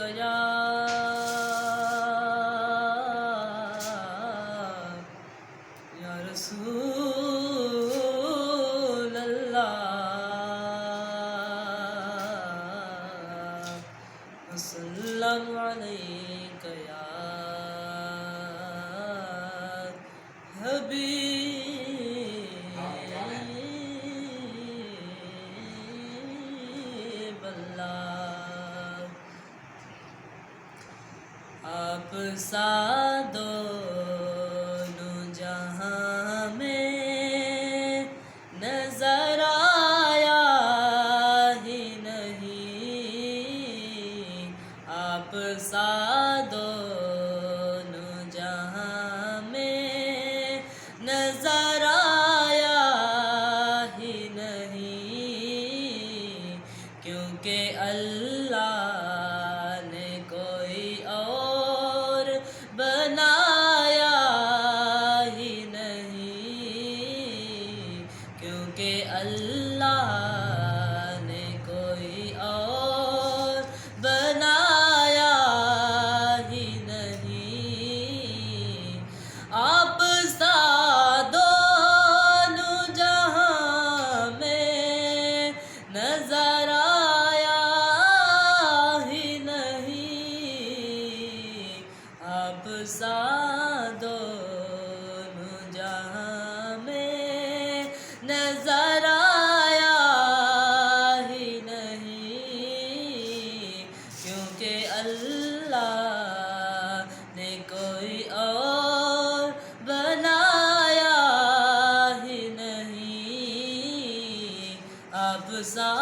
یا رسول اللہ وسلم علیک یا حبیب اللہ آپ سا دونوں جہاں میں نظر آیا ہی نہیں آپ سا دونوں جہاں میں نظر آیا ہی نہیں کیونکہ اللہ نے کوئی اور بنایا ہی نہیں کیونکہ اللہ نے کوئی اور بنایا ہی نہیں آپ سا دونوں جہاں میں نظر آیا ہی نہیں آپ سا دونوں جہاں میں نظر آیا ہی نہیں کیونکہ اللہ نے کوئی اور بنایا ہی نہیں آپ سا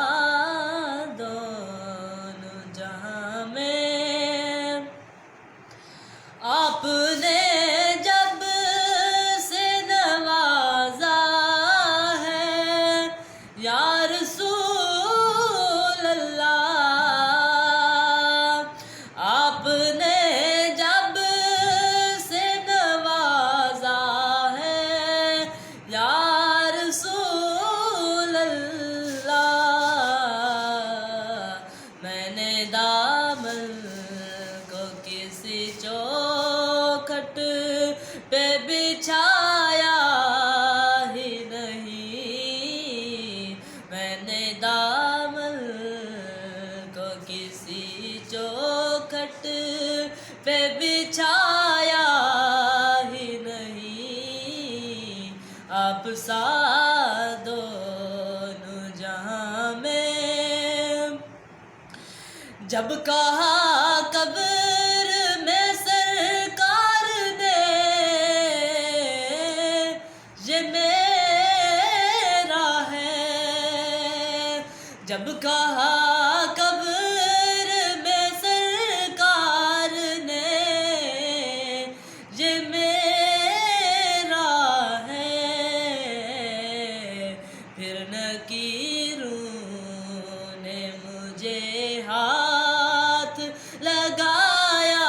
دونوں جہاں میں آپ نے جب سے نوازا ہے یا رسول اللہ آپ نے جب سے نوازا ہے یا رسول اللہ میں نے دامن کو کسی چوکھٹ پہ بچھایا ہی نہیں میں نے دامن کو کسی چوکھٹ پہ بچھایا ہی نہیں آپ سا دونوں جہاں میں جب کہا قبر میں سرکار نے یہ میرا ہے جب کہا قبر میں سرکار نے یہ میرا ہے پھر نکیروں نے مجھے ہاتھ لگایا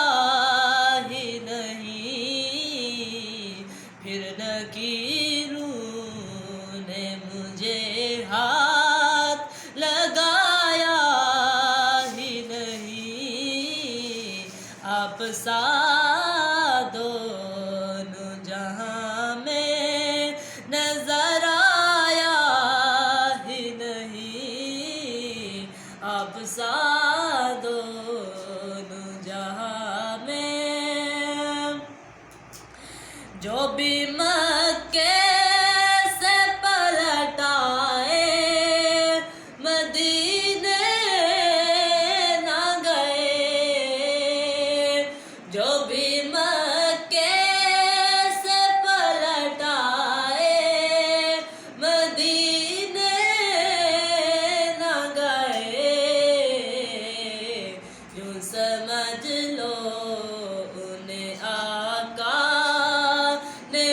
ہی نہیں پھر نکیروں نے مجھے ہاتھ لگایا ہی نہیں آپ سا دونوں جہاں میں نظر آیا ہی نہیں آپ سا دونوں جہاں میں جو بھی مکے سے پلٹ آئے مدینے نہ گئے جو بھی مکے سے پلٹ آئے مدینے نہ گئے یوں سمجھ لو انہیں آقا نے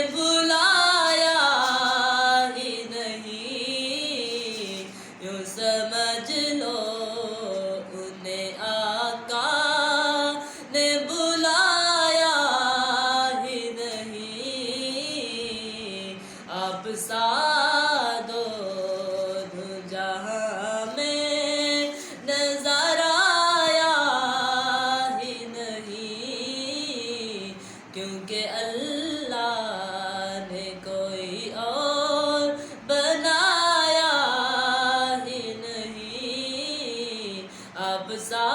آپ سا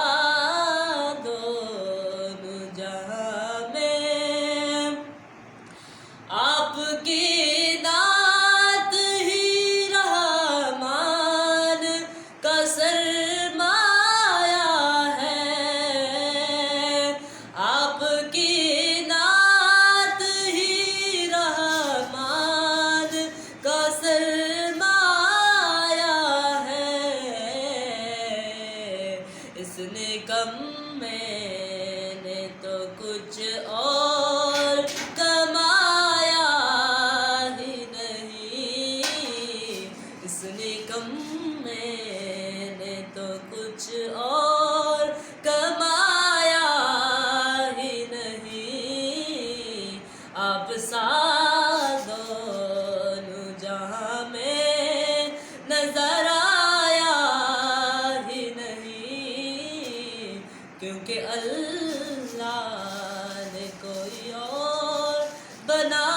دونوں جہاں میں، آپ کی نعت ہی رحمان کا سرمایہ ہے، آپ کی نعت ہی رحمان کا سرمایہ ہے۔ اس نے کم میں نے تو کچھ اور کمایا ہی نہیں، اس نے کم میں نے تو کچھ اور کمایا ہی نہیں، آپ سا دونوں جہاں میں نظر آیا ہی نہیں، کیونکہ اللہ نے کوئی اور بنا